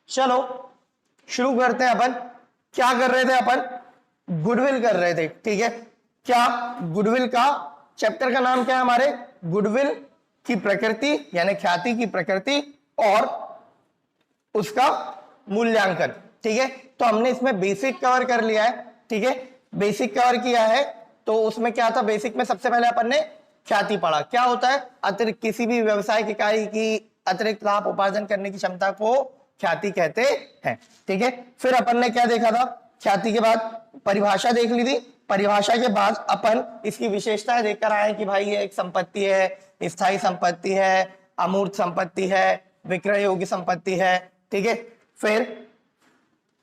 चलो शुरू करते हैं। अपन क्या कर रहे थे? अपन गुडविल कर रहे थे, ठीक है। क्या गुडविल का चैप्टर का नाम क्या है हमारे? गुडविल की प्रकृति यानी ख्याति की प्रकृति और उसका मूल्यांकन, ठीक है। तो हमने इसमें बेसिक कवर कर लिया है, ठीक है। बेसिक कवर किया है तो उसमें क्या था? बेसिक में सबसे पहले अपन ने ख्याति पढ़ा। क्या होता है? अतिरिक्त किसी भी व्यवसायिक इकाई की अतिरिक्त लाभ उपार्जन करने की क्षमता को ख्याति कहते हैं, ठीक है। फिर अपन ने क्या देखा था? ख्याति के बाद परिभाषा देख ली थी। परिभाषा के बाद अपन इसकी विशेषताएं देखकर आए कि भाई ये एक संपत्ति है, स्थायी संपत्ति है, अमूर्त संपत्ति है, विक्रय योग्य संपत्ति है, ठीक है। फिर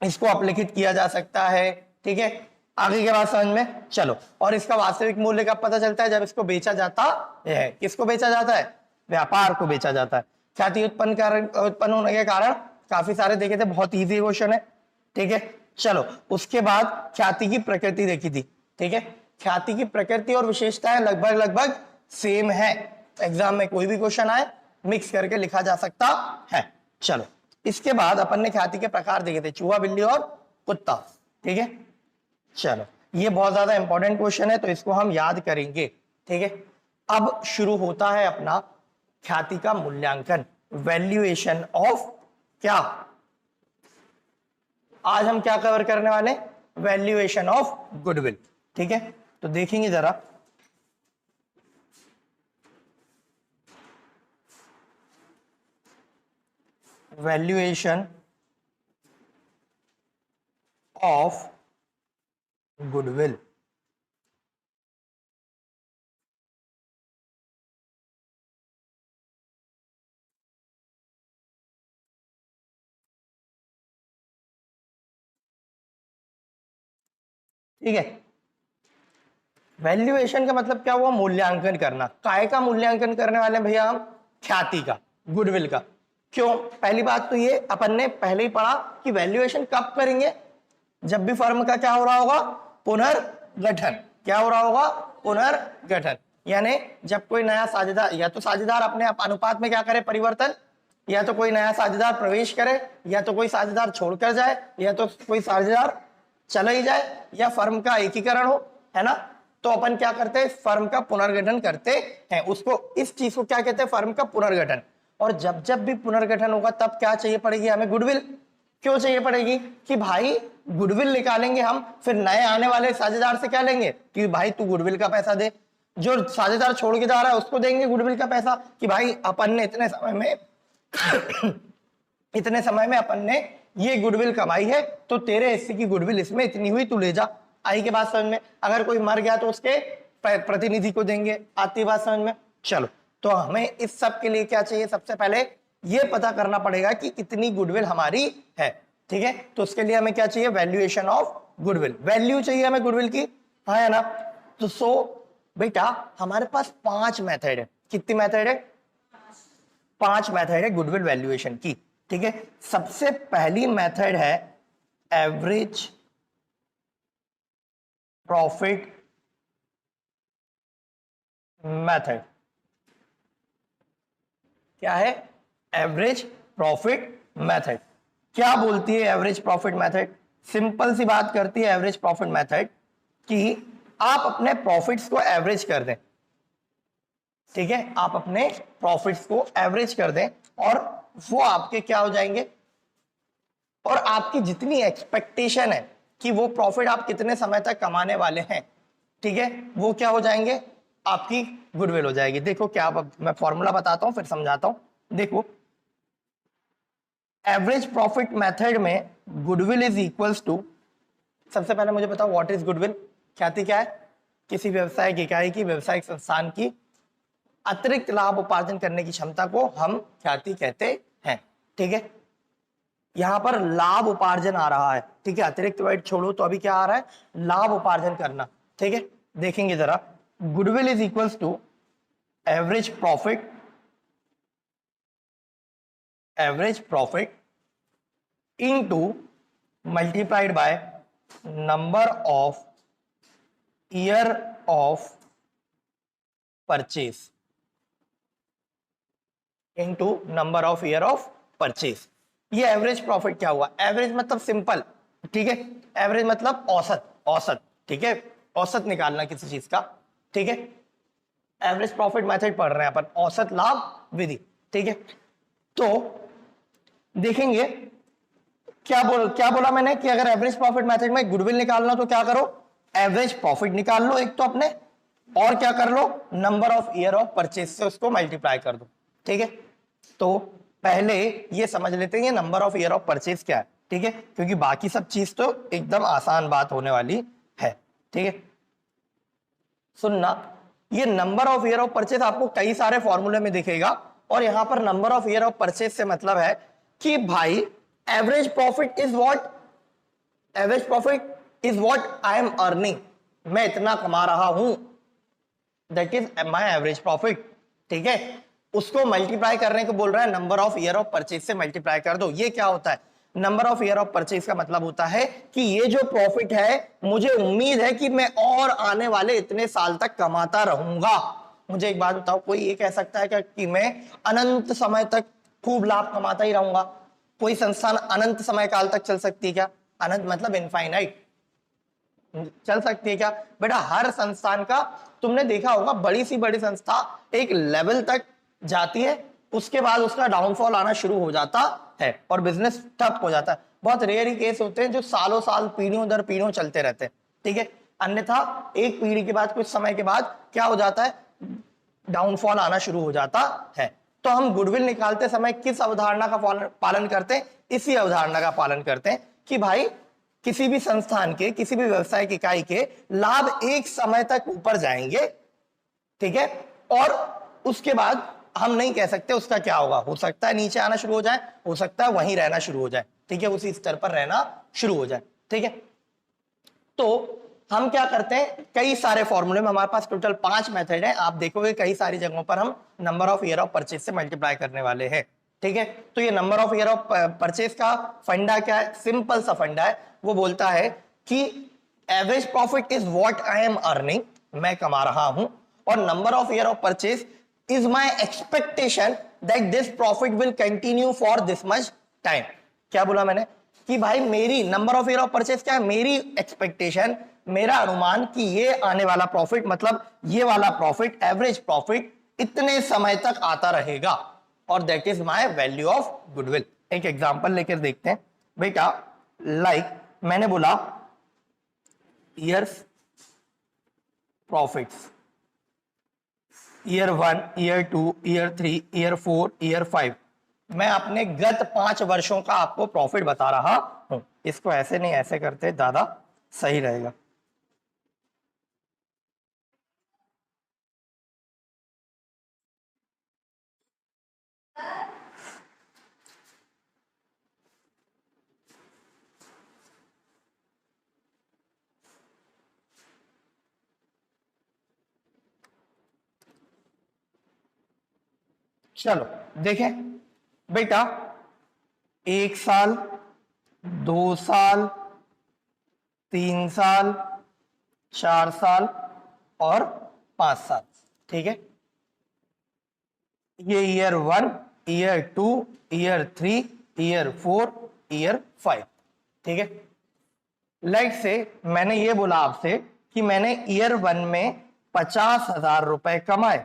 इसको अपलिखित किया जा सकता है, ठीक है। आगे के बाद समझ में चलो। और इसका वास्तविक मूल्य कब पता चलता है? जब इसको बेचा जाता है। किसको बेचा जाता है? व्यापार को बेचा जाता है। ख्याति उत्पन्न होने के कारण काफी सारे देखे थे, बहुत इजी क्वेश्चन है, ठीक है। चलो उसके बाद ख्याति की प्रकृति देखी थी, ठीक है। ख्याति की प्रकृति और विशेषताएं लगभग सेम है। एग्जाम में कोई भी क्वेश्चन आए मिक्स करके लिखा जा सकता है। चलो इसके बाद अपन ने ख्याति के प्रकार देखे थे, चूहा, बिल्ली और कुत्ता, ठीक है। चलो ये बहुत ज्यादा इंपॉर्टेंट क्वेश्चन है तो इसको हम याद करेंगे, ठीक है। अब शुरू होता है अपना ख्याति का मूल्यांकन, वैल्यूएशन ऑफ क्या? आज हम क्या कवर करने वाले? वैल्यूएशन ऑफ गुडविल, ठीक है। तो देखेंगे जरा, वैल्यूएशन ऑफ गुडविल। ठीक है, वैल्यूएशन का मतलब क्या हुआ? मूल्यांकन करना। काय का मूल्यांकन करने वाले हैं भैया हम? ख्याति का, गुडविल का। क्यों? पहली बात तो ये अपन ने पहले ही पढ़ा कि वैल्यूएशन कब करेंगे? जब भी फर्म का क्या हो रहा होगा? पुनर्गठन। क्या हो रहा होगा? पुनर्गठन। यानी जब कोई नया साझेदार, या तो साझेदार अपने अनुपात में क्या करे? परिवर्तन, या तो कोई नया साझेदार प्रवेश करे, या तो कोई साझेदार छोड़कर जाए, या तो कोई साझेदार चला ही जाए, या फर्म का एकीकरण हो, है ना। तो अपन क्या करते हैं? फर्म का पुनर्गठन करते हैं। उसको, इस चीज को क्या कहते हैं? फर्म का पुनर्गठन। और जब जब भी पुनर्गठन होगा तब क्या चाहिए पड़ेगी हमें? गुडविल। क्यों चाहिए पड़ेगी? कि भाई गुडविल निकालेंगे हम, फिर नए आने वाले साझेदार से क्या लेंगे? कि भाई तू गुडविल का पैसा दे। जो साझेदार छोड़ के जा रहा है उसको देंगे गुडविल का पैसा, कि भाई अपन ने इतने समय में इतने समय में अपन ने ये गुडविल कमाई है, तो तेरे हिस्से की गुडविल इसमें इतनी हुई, तू ले जा। आई के बात समझ में? अगर कोई मर गया तो उसके प्रतिनिधि को देंगे। आती बात समझ में? चलो, तो हमें इस सब के लिए क्या चाहिए? सबसे पहले ये पता करना पड़ेगा कि कितनी गुडविल हमारी है, ठीक है। तो उसके लिए हमें क्या चाहिए? Valuation of goodwill. वैल्यू चाहिए हमें गुडविल की, हाँ है ना। तो बेटा हमारे पास 5 मेथड है। कितनी मेथड है? 5 मेथड है गुडविल वैल्यूएशन की, ठीक है। सबसे पहली मेथड है एवरेज प्रॉफिट मेथड। क्या है? Average profit method. क्या बोलती है एवरेज प्रॉफिट मेथड? सिंपल सी बात करती है एवरेज प्रॉफिट मेथड कि आप अपने प्रॉफिट्स को एवरेज कर दें, ठीक है। आप अपने प्रॉफिट्स को एवरेज कर दें और वो आपके क्या हो जाएंगे? और आपकी जितनी एक्सपेक्टेशन है कि वो प्रॉफिट आप कितने समय तक कमाने वाले हैं, ठीक है, वो क्या हो जाएंगे? आपकी गुडविल हो जाएगी। देखो क्या, मैं फॉर्मूला बताता हूं फिर समझाता हूं। देखो एवरेज प्रॉफिट मेथड में गुडविल इज इक्वल्स टू, सबसे पहले मुझे बताओ व्हाट इज गुडविल? ख्याति क्या है? किसी व्यवसायिक इकाई की, व्यवसायिक संस्थान की अतिरिक्त लाभ उपार्जन करने की क्षमता को हम ख्याति कहते हैं, ठीक है। यहां पर लाभ उपार्जन आ रहा है, ठीक है। अतिरिक्त वर्ड छोड़ो तो अभी क्या आ रहा है? लाभ उपार्जन करना, ठीक है। देखेंगे जरा, goodwill is equals to average profit into multiplied by number of year of purchase, into number of year of purchase. ये एवरेज प्रॉफिट क्या हुआ? एवरेज मतलब सिंपल, ठीक है, एवरेज मतलब औसत, औसत, ठीक है, औसत निकालना किसी चीज का, ठीक है। एवरेज प्रॉफिट मेथड पढ़ रहे हैं अपन, औसत लाभ विधि, ठीक है। तो देखेंगे क्या बोला मैंने कि अगर एवरेज प्रॉफिट मेथड में गुडविल निकालना तो क्या करो, एवरेज प्रॉफिट निकाल लो एक तो अपने, और क्या कर लो, number of year of purchase से उसको मल्टीप्लाई कर दो, ठीक है। तो पहले ये समझ लेते हैं ये number of year of purchase क्या है, ठीक है, क्योंकि बाकी सब चीज तो एकदम आसान बात होने वाली है, ठीक है। सुनना, ये number of year of purchase आपको कई सारे फॉर्मूले में दिखेगा, और यहां पर number of year of purchase से मतलब है कि भाई average profit is what, average profit is what I am earning, मैं इतना कमा रहा हूं, that is my average profit, ठीक है। उसको मल्टीप्लाई करने को बोल रहा है number of year of purchase से मल्टीप्लाई कर दो। ये क्या होता है, number of year of purchase का मतलब होता है कि ये जो प्रॉफिट है मुझे उम्मीद है कि मैं और आने वाले इतने साल तक कमाता रहूंगा। मुझे एक बात बताओ, कोई ये कह सकता है क्या कि मैं अनंत समय तक खूब लाभ कमाता ही रहूंगा? कोई संस्थान अनंत समय काल तक चल सकती है क्या? अनंत मतलब इनफाइनाइट चल सकती है क्या? बेटा हर संस्थान का तुमने देखा होगा, बड़ी सी बड़ी संस्था एक लेवल तक जाती है, उसके बाद उसका डाउनफॉल आना शुरू हो जाता है और बिजनेस ठप हो जाता है। बहुत रेयर ही केस होते हैं जो सालों साल पीढ़ियों दर पीढ़ियों चलते रहते हैं, ठीक है। अन्यथा एक पीढ़ी के बाद कुछ समय के बाद क्या हो जाता है, डाउनफॉल आना शुरू हो जाता है। तो हम गुडविल निकालते समय किस अवधारणा का पालन करते हैं? इसी अवधारणा का पालन करते हैं कि भाई किसी भी संस्थान के, किसी भी व्यवसायिक इकाई के लाभ एक समय तक ऊपर जाएंगे, ठीक है, और उसके बाद हम नहीं कह सकते उसका क्या होगा, हो सकता है नीचे आना शुरू हो जाए, हो सकता है वहीं रहना शुरू हो जाए, ठीक है, उसी स्तर पर रहना शुरू हो जाए, ठीक है। तो हम क्या करते हैं, कई सारे फॉर्मूले में हमारे पास टोटल 5 मेथड है, आप देखोगे कई सारी जगहों पर हम number of year of purchase से मल्टीप्लाई करने वाले हैं, ठीक है। तो ये number of year of purchase का फंडा क्या है, सिंपल सा फंडा है, वो बोलता है कि average profit is what I am earning, मैं कमा रहा हूं, और number of year of purchase is my expectation that this profit will continue for this much time. क्या बोला मैंने कि भाई मेरी number of year of purchase क्या है, मेरी एक्सपेक्टेशन, मेरा अनुमान कि ये आने वाला प्रॉफिट, मतलब ये वाला प्रॉफिट, एवरेज प्रॉफिट इतने समय तक आता रहेगा, और that is my value of goodwill. एक एग्जांपल लेकर देखते हैं बेटा, लाइक मैंने बोला years profits, year 1, year 2, year 3, year 4, year 5, मैं अपने गत 5 वर्षों का आपको प्रॉफिट बता रहा हूं। इसको ऐसे नहीं ऐसे करते दादा, सही रहेगा। चलो देखें बेटा, 1 साल, 2 साल, 3 साल, 4 साल और 5 साल, ठीक है। ये year 1, year 2, year 3, year 4, year 5, ठीक है। लाइक से मैंने ये बोला आपसे कि मैंने ईयर 1 में 50,000 रुपए कमाए।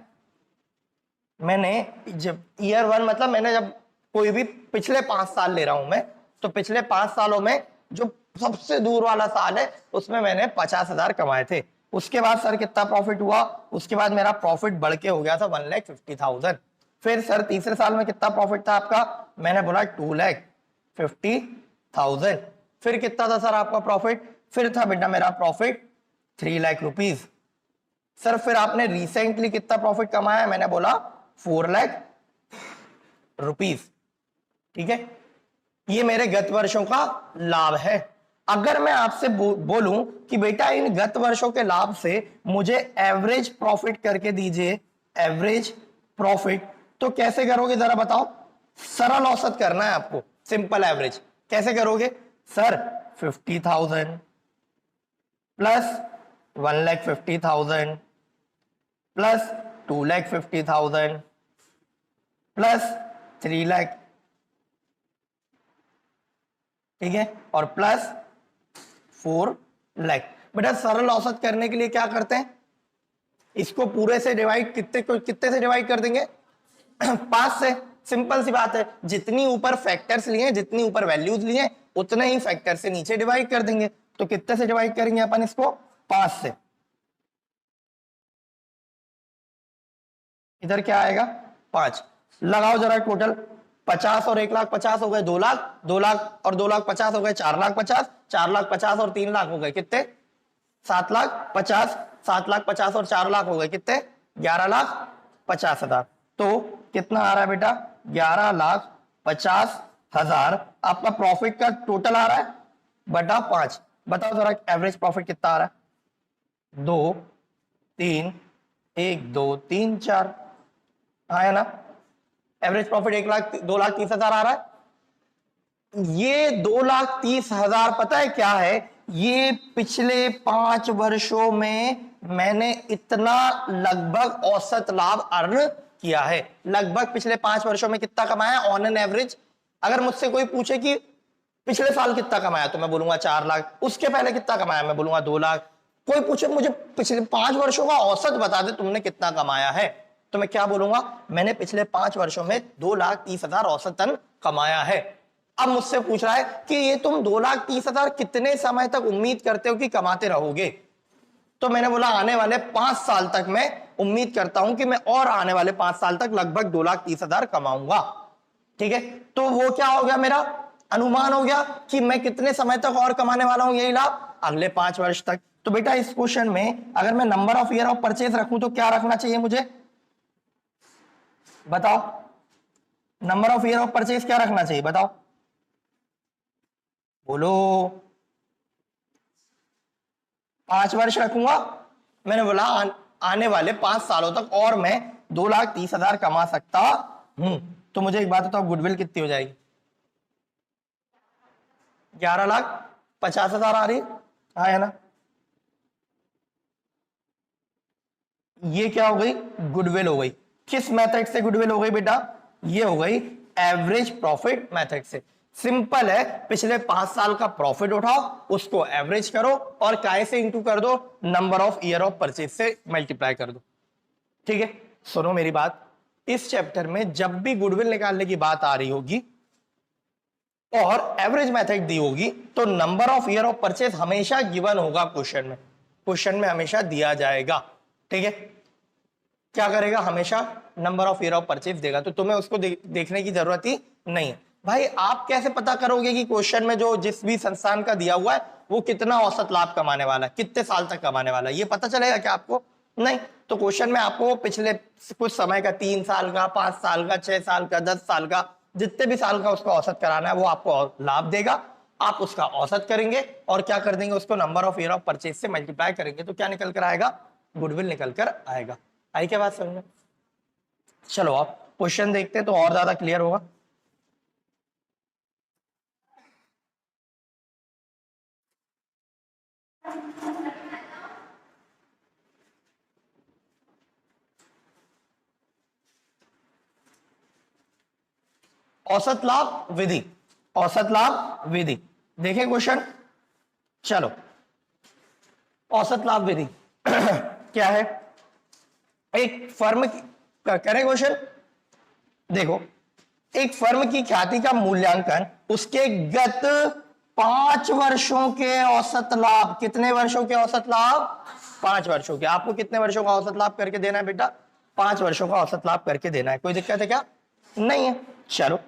मैंने जब ईयर 1 मतलब मैंने जब कोई भी पिछले 5 साल ले रहा हूं मैं, तो पिछले 5 सालों में जो सबसे दूर वाला साल है उसमें मैंने 50,000 कमाए थे। उसके बाद सर कितना प्रॉफिट हुआ, उसके बाद मेरा प्रॉफिट बढ़ के हो गया था 1,50,000। फिर सर तीसरे साल में कितना प्रॉफिट था आपका, मैंने बोला 2,50,000। फिर कितना था सर आपका प्रॉफिट, फिर था बेटा मेरा प्रॉफिट 3 लाख रुपीज। सर फिर आपने रिसेंटली कितना प्रॉफिट कमाया, मैंने बोला 4 लाख रुपीज, ठीक है। ये मेरे गत वर्षों का लाभ है। अगर मैं आपसे बोलूं कि बेटा इन गत वर्षों के लाभ से मुझे एवरेज प्रॉफिट करके दीजिए, एवरेज प्रॉफिट, तो कैसे करोगे जरा बताओ? सरल औसत करना है आपको, सिंपल एवरेज। कैसे करोगे sir? 50,000 plus 1,50,000 plus 2,50,000 plus 3 lakh ठीक है, और प्लस 4 लाख। बेटा सरल औसत करने के लिए क्या करते हैं, इसको पूरे से डिवाइड कितने से डिवाइड कर देंगे 5 से। सिंपल सी बात है, जितनी ऊपर फैक्टर्स लिए, जितनी ऊपर वैल्यूज लिए, उतने ही फैक्टर से नीचे डिवाइड कर देंगे। तो कितने से डिवाइड करेंगे अपन इसको, 5 से। इधर क्या आएगा 5। लगाओ जरा टोटल, 50 और 1 लाख 50 हो गए 2 लाख, 2 लाख और 2 लाख 50 हो गए 4 लाख 50, 4 लाख 50 और 3 लाख हो गए कितने 7 लाख 50, 7 लाख 50 और 4 लाख हो गए कितने 11 लाख 50 हजार। तो कितना आ रहा है बेटा 11 लाख 50 हजार आपका प्रॉफिट का टोटल आ रहा है बटा 5। बताओ जरा एवरेज प्रॉफिट कितना आ रहा है 2 3 1 2 3 4 है ना। एवरेज प्रॉफिट 1 लाख 2 लाख 30 हजार आ रहा है। ये 2 लाख 30 हजार पता है क्या है, ये पिछले 5 वर्षों में मैंने इतना लगभग औसत लाभ अर्न किया है। लगभग पिछले 5 वर्षों में कितना कमाया ऑन एन एवरेज। अगर मुझसे कोई पूछे कि पिछले साल कितना कमाया तो मैं बोलूंगा 4 लाख, उसके पहले कितना कमाया मैं बोलूंगा 2 लाख। कोई पूछे मुझे पिछले 5 वर्षों का औसत बता दे तुमने कितना कमाया है, तो मैं क्या बोलूंगा मैंने पिछले 5 वर्षों में 2 लाख 30 हजार औसतन कमाया है। अब मुझसे पूछ रहा है कि ये तुम 2 लाख 30 हजार कितने समय तक उम्मीद करते हो कि कमाते रहोगे, तो मैंने बोला आने वाले 5 साल तक मैं उम्मीद करता हूं कि मैं और आने वाले 5 साल तक लगभग 2 लाख 30 हजार कमाऊंगा। ठीक है, तो वो क्या हो गया मेरा अनुमान हो गया कि मैं कितने समय तक और कमाने वाला हूं यही लाभ अगले 5 वर्ष तक। तो बेटा इस क्वेश्चन में अगर मैं number of year of purchase रखूं तो क्या रखना चाहिए मुझे बताओ, number of year of purchase क्या रखना चाहिए बताओ, बोलो। 5 वर्ष रखूंगा, मैंने बोला आने वाले 5 सालों तक और मैं 2 लाख 30 हजार कमा सकता हूं। तो मुझे एक बात बताओ गुडविल कितनी हो जाएगी 11 लाख 50 हजार आ रही है ना। ये क्या हो गई गुडविल हो गई। किस मेथड से गुडविल हो गई बेटा, ये हो गई एवरेज प्रॉफिट मेथड से। सिंपल है, पिछले 5 साल का प्रॉफिट उठाओ उसको एवरेज करो और काय से इंटू कर दो number of year of purchase से मल्टीप्लाई कर दो। ठीक है, सुनो मेरी बात, इस चैप्टर में जब भी गुडविल निकालने की बात आ रही होगी और एवरेज मेथड दी होगी तो number of year of purchase हमेशा गिवन होगा क्वेश्चन में हमेशा दिया जाएगा। ठीक है, क्या करेगा हमेशा number of year of purchase देगा, तो तुम्हें उसको देखने की जरूरत ही नहीं है। भाई आप कैसे पता करोगे कि क्वेश्चन में जो जिस भी संस्थान का दिया हुआ है वो कितना औसत लाभ कमाने वाला है, कितने साल तक कमाने वाला है, ये पता चलेगा क्या आपको, नहीं। तो क्वेश्चन में आपको पिछले कुछ समय का 3 साल का 5 साल का 6 साल का 10 साल का जितने भी साल का उसका औसत कराना है वो आपको लाभ देगा। आप उसका औसत करेंगे और क्या कर देंगे उसको number of year of purchase से मल्टीप्लाई करेंगे तो क्या निकल कर आएगा गुडविल निकल कर आएगा। आई क्या बात समझ में। चलो आप क्वेश्चन देखते हैं तो और ज्यादा क्लियर होगा। औसत लाभ विधि, औसत लाभ विधि देखें क्वेश्चन। चलो औसत लाभ विधि क्या है, एक फर्म करें क्वेश्चन। देखो एक फर्म की ख्याति का मूल्यांकन उसके गत 5 वर्षों के औसत लाभ, कितने वर्षों के औसत लाभ 5 वर्षों के। आपको कितने वर्षों का औसत लाभ करके देना है बेटा 5 वर्षों का औसत लाभ करके देना है। कोई दिक्कत है क्या, नहीं है। चलो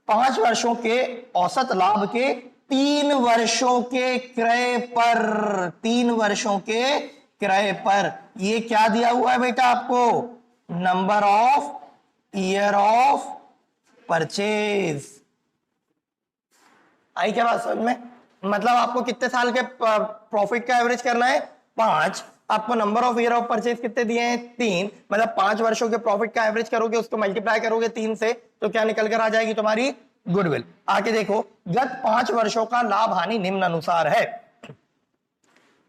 5 वर्षों के औसत लाभ के 3 वर्षों के क्रय पर, 3 वर्षों के क्रय पर ये क्या दिया हुआ है बेटा आपको number of year of purchase. आई क्या बात समझ में, मतलब आपको कितने साल के प्रॉफिट का एवरेज करना है 5, आपको number of year of purchase कितने दिए हैं 3, मतलब 5 वर्षों के प्रॉफिट का एवरेज करोगे उसको मल्टीप्लाई करोगे 3 से तो क्या निकल कर आ जाएगी तुम्हारी गुडविल। आगे देखो गत 5 वर्षों का लाभ हानि निम्न अनुसार है।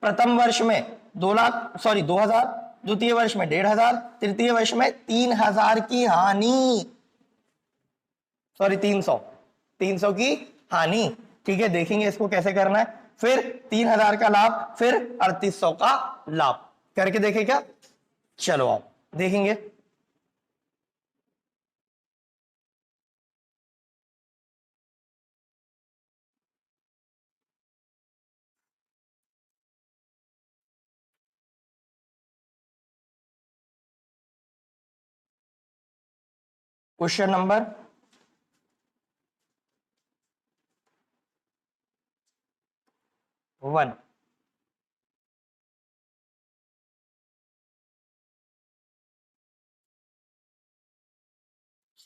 प्रथम वर्ष में 2000, द्वितीय वर्ष में 1500, तृतीय वर्ष में 3000 की हानि, 300, 300 की हानि। ठीक है, देखेंगे इसको कैसे करना है। फिर 3000 का लाभ, फिर 3800 का लाभ करके देखे क्या? चलो आप देखेंगे। Question number 1।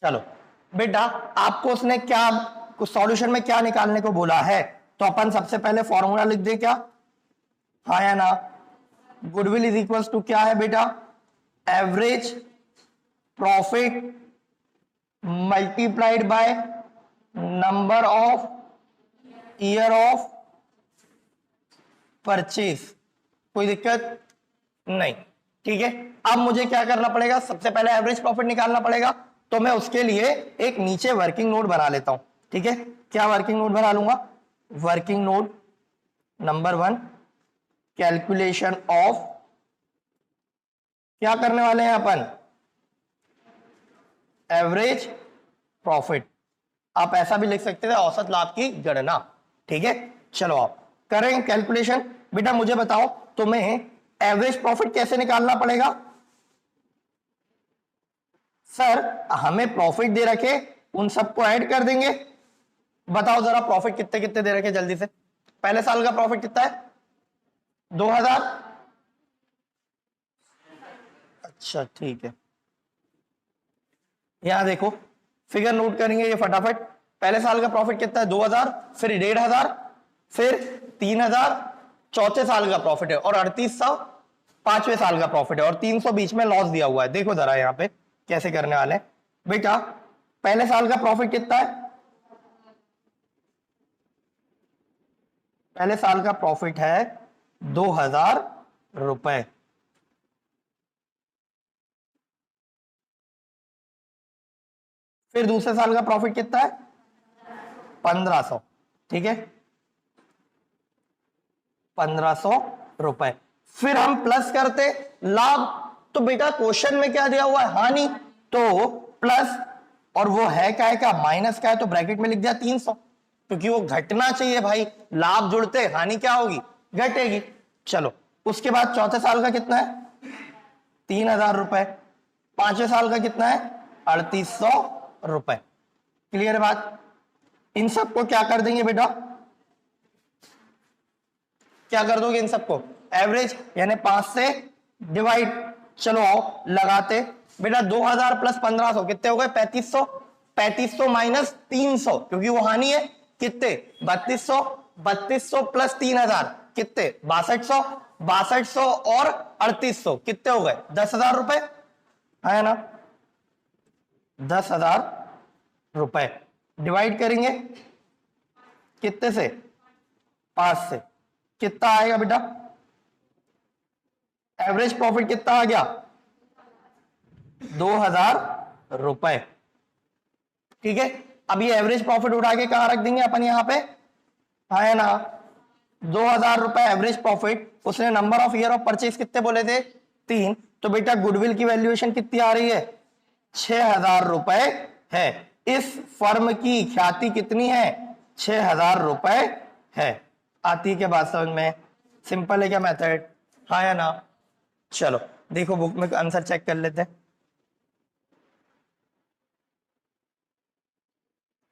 चलो बेटा, आपको उसने क्या सॉल्यूशन में क्या निकालने को बोला है? तो अपन सबसे पहले फॉर्मूला लिख दे क्या? हाँ या ना? गुडविल इज इक्वल टू क्या है बेटा? Average profit multiplied by number of year of purchase. कोई दिक्कत नहीं। ठीक है, अब मुझे क्या करना पड़ेगा? सबसे पहले एवरेज प्रॉफिट निकालना पड़ेगा। तो मैं उसके लिए एक नीचे वर्किंग नोट बना लेता हूं। ठीक है, क्या वर्किंग नोट बना लूंगा? Working note number 1, calculation of, क्या करने वाले हैं अपन? Average profit. आप ऐसा भी लिख सकते थे, औसत लाभ की गणना। ठीक है, चलो आप करें कैलकुलेशन। बेटा मुझे बताओ, तुम्हें एवरेज प्रॉफिट कैसे निकालना पड़ेगा? सर हमें प्रॉफिट दे रखे, उन सबको ऐड कर देंगे। बताओ जरा प्रॉफिट कितने कितने दे रखे जल्दी से। पहले साल का प्रॉफिट कितना है? 2000। अच्छा ठीक है, यहां देखो फिगर नोट करेंगे ये फटाफट। पहले साल का प्रॉफिट कितना है? 2000, फिर 1500, फिर 3000 चौथे साल का प्रॉफिट है, और 3800 पांचवें साल का प्रॉफिट है, और 300 बीच में लॉस दिया हुआ है। देखो जरा यहां पे कैसे करने वाले हैं। बेटा पहले साल का प्रॉफिट कितना है? पहले साल का प्रॉफिट है 2000 रुपए। फिर दूसरे साल का प्रॉफिट कितना है? 1500। ठीक है, 1500 रुपए। फिर हम प्लस करते लाभ। तो बेटा क्वेश्चन में क्या दिया हुआ है? हानि। तो प्लस, और वो है क्या है माइनस का है, तो ब्रैकेट में लिख दिया 300, क्योंकि वो घटना चाहिए भाई। लाभ जुड़ते हानि क्या होगी? घटेगी। चलो उसके बाद चौथे साल का कितना है? 3000 रुपए। पांचवें साल का कितना है? 3800 रुपए। क्लियर है बात? इन सबको क्या कर देंगे बेटा? क्या कर दोगे इन सबको? एवरेज, यानी 5 से डिवाइड। चलो आओ लगाते। बेटा 2000 प्लस 1500 कितने हो गए? 3500। 3500 माइनस 300, क्योंकि वो हानि है, कितने? 3200। 3200 प्लस 3000 कितने? 6200। 6200 और 3800 कितने हो गए? 10,000 रुपए, है ना? 10,000 रुपए डिवाइड करेंगे कितने से? 5 से। कितना आएगा बेटा? एवरेज प्रॉफिट कितना आ गया? 2000 रुपए। ठीक है, अब ये एवरेज प्रॉफिट उठा के कहां रख देंगे अपन? यहां पे, है ना? 2000 रुपए एवरेज प्रॉफिट। उसने number of year of purchase कितने बोले थे? 3। तो बेटा गुडविल की वैल्यूएशन कितनी आ रही है? 6000 रुपए है। इस फर्म की ख्याति कितनी है? 6000 रुपए है। आती के बाद समझ में? सिंपल है क्या मेथड? हाँ या ना? चलो देखो बुक में आंसर चेक कर लेते हैं।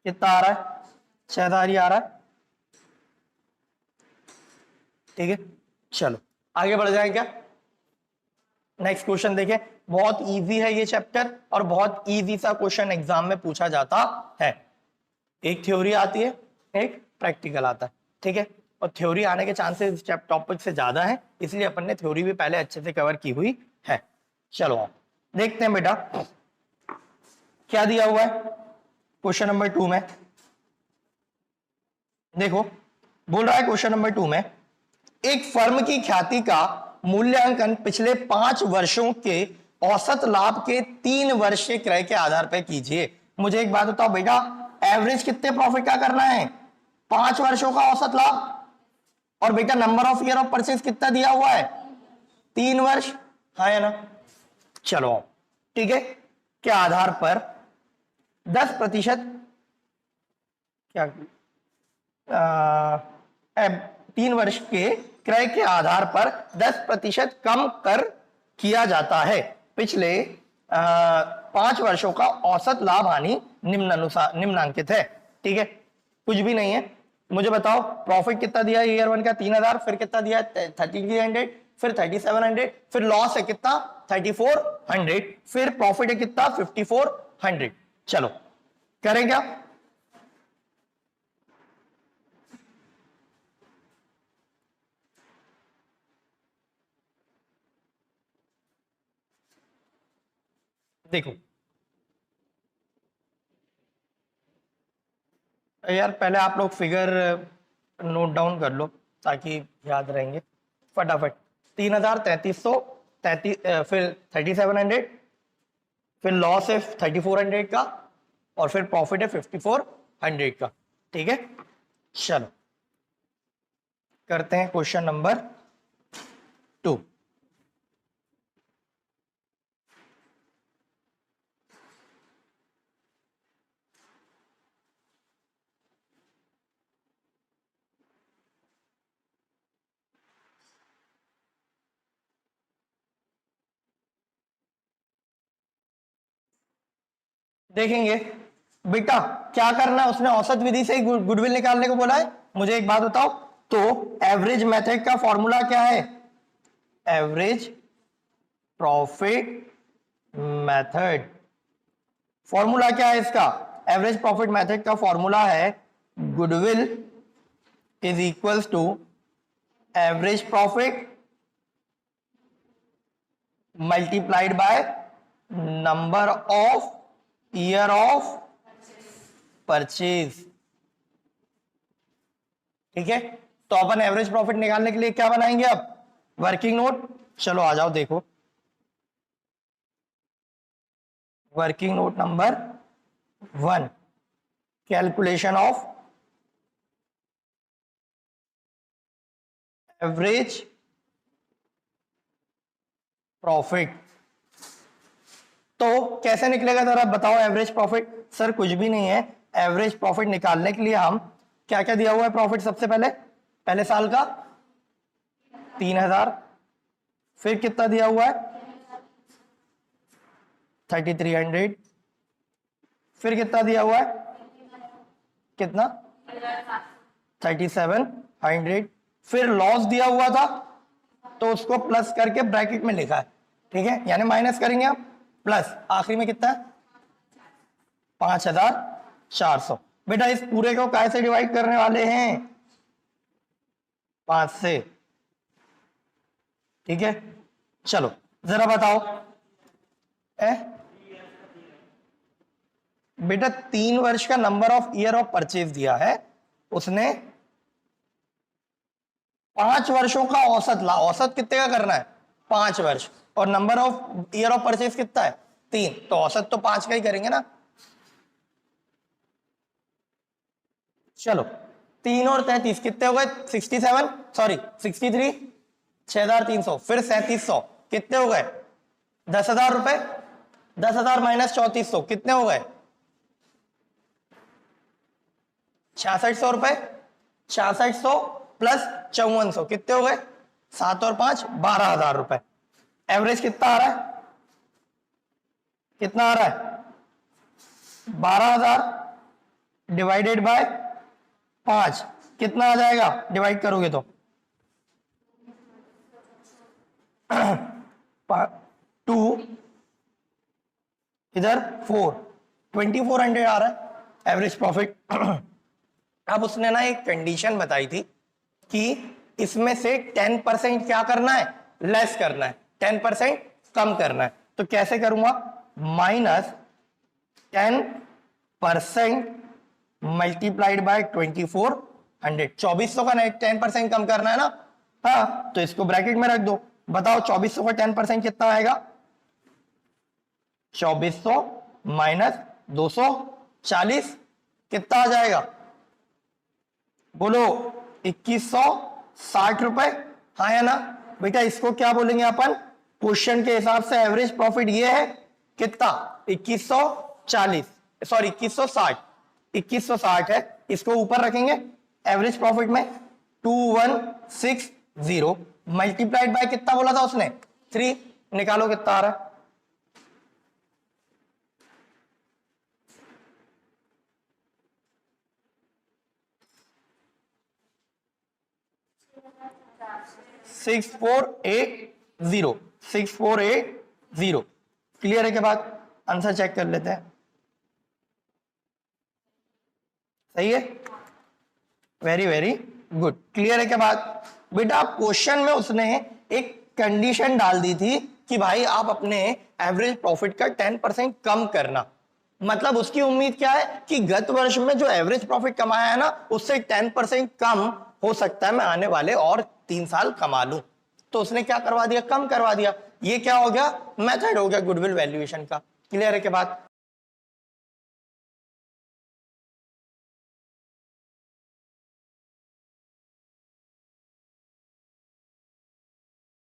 कितना आ रहा है? 6000 ही आ रहा है। ठीक है, चलो आगे बढ़ जाए क्या? नेक्स्ट क्वेश्चन देखें। बहुत इजी है ये चैप्टर, और बहुत इजी सा क्वेश्चन एग्जाम में पूछा जाता है। एक थ्योरी आती है, एक प्रैक्टिकल आता है। ठीक है, और थ्योरी आने के चांसेस टॉपिक से ज्यादा है, इसलिए अपन ने थ्योरी भी पहले अच्छे से कवर की हुई है। चलो आप देखते हैं बेटा क्या दिया हुआ है क्वेश्चन नंबर 2 में। देखो बोल रहा है क्वेश्चन नंबर 2 में, एक फर्म की ख्याति का मूल्यांकन पिछले 5 वर्षों के औसत लाभ के 3 वर्षीय क्रय के आधार पर कीजिए। मुझे एक बात बताओ बेटा, एवरेज कितने प्रॉफिट का करना है, 5 वर्षों का औसत लाभ। और बेटा number of year of purchase कितना दिया हुआ है, 3 वर्ष, हाँ या ना। चलो ठीक है, के आधार पर 10% क्या 3 वर्ष के क्रय के आधार पर 10% कम कर किया जाता है। पिछले 5 वर्षों का औसत लाभ हानि निम्नांकित है। ठीक है, कुछ भी नहीं है। मुझे बताओ प्रॉफिट कितना दिया है ईयर 1 का 3000, फिर कितना दिया है 3300, फिर 3700, फिर लॉस है कितना 3400, फिर प्रॉफिट है कितना 5400। चलो करें क्या, देखो यार पहले आप लोग फिगर नोट डाउन कर लो ताकि याद रहेंगे फटाफट। 3000, 3300, फिर 3700, फिर लॉस है 3400 का, और फिर प्रॉफिट है 5400 का। ठीक है, चलो करते हैं क्वेश्चन नंबर 2। देखेंगे बेटा क्या करना है, उसने औसत विधि से ही गुडविल निकालने को बोला है। मुझे एक बात बताओ, तो एवरेज मेथड का फॉर्मूला क्या है, एवरेज प्रॉफिट मेथड, फॉर्मूला क्या है इसका, एवरेज प्रॉफिट मेथड का फॉर्मूला है goodwill is equals to average profit multiplied by number of year of purchase. ठीक है, तो अपन एवरेज प्रॉफिट निकालने के लिए क्या बनाएंगे अब, वर्किंग नोट। चलो आ जाओ देखो, working note number 1, calculation of average profit. तो कैसे निकलेगा जरा बताओ एवरेज प्रॉफिट। सर कुछ भी नहीं है, एवरेज प्रॉफिट निकालने के लिए हम क्या क्या दिया हुआ है प्रॉफिट, सबसे पहले पहले साल का 3000, फिर कितना दिया हुआ है 3300, फिर कितना दिया हुआ है कितना 3700, फिर लॉस दिया हुआ था तो उसको प्लस करके ब्रैकेट में लिखा है। ठीक है, यानी माइनस करेंगे आप, प्लस आखिरी में कितना है 5400। बेटा इस पूरे को काय से डिवाइड करने वाले हैं, 5 से। ठीक है, चलो जरा बताओ बेटा 3 वर्ष का number of year of purchase दिया है उसने, 5 वर्षों का औसत ला, औसत कितने का करना है 5 वर्ष, और number of year of purchase कितना है 3, तो औसत तो 5 का ही करेंगे ना। चलो 3 और 33 कितने हो गए 67, सॉरी 63, 6300, फिर 3700 कितने हो गए 10,000 रुपए, 10,000 माइनस 3400 कितने हो गए 6600 रुपए, 6600 प्लस 5400 कितने हो गए 7 और 5 12,000 रुपए। एवरेज कितना आ रहा है, कितना आ रहा है 12,000 डिवाइडेड बाय 5 कितना आ जाएगा, डिवाइड करोगे तो 2 इधर 4, 2400 आ रहा है एवरेज प्रॉफिट। अब उसने ना एक कंडीशन बताई थी कि इसमें से 10% क्या करना है, लेस करना है, 10% कम करना है। तो कैसे करूंगा, -10% मल्टीप्लाइड बाय 2400, 2400 का 10% कम करना है ना, हाँ तो इसको ब्रैकेट में रख दो। बताओ 2400 का 10% कितना आएगा, 2400 माइनस 240, कितना आ जाएगा बोलो 2160 रुपए, हाँ या ना बेटा। इसको क्या बोलेंगे अपन, क्वेश्चन के हिसाब से एवरेज प्रॉफिट ये है कितना 2140, सॉरी 2160 है। इसको ऊपर रखेंगे एवरेज प्रॉफिट में 2160 मल्टीप्लाइड बाय कितना बोला था उसने 3, निकालो कितना आ रहा है। Six four eight zero. Clear है के बाद आंसर चेक कर लेते हैं। सही है, वेरी वेरी गुड। क्लियर है के बाद बेटा क्वेश्चन में उसने एक कंडीशन डाल दी थी कि भाई आप अपने एवरेज प्रॉफिट का 10% कम करना। मतलब उसकी उम्मीद क्या है कि गत वर्ष में जो एवरेज प्रॉफिट कमाया है ना उससे 10% कम हो सकता है मैं आने वाले और 3 साल कमा लूं। तो उसने क्या करवा दिया, कम करवा दिया। ये क्या हो गया, मेथड हो गया गुडविल वैल्यूएशन का। क्लियर है के बाद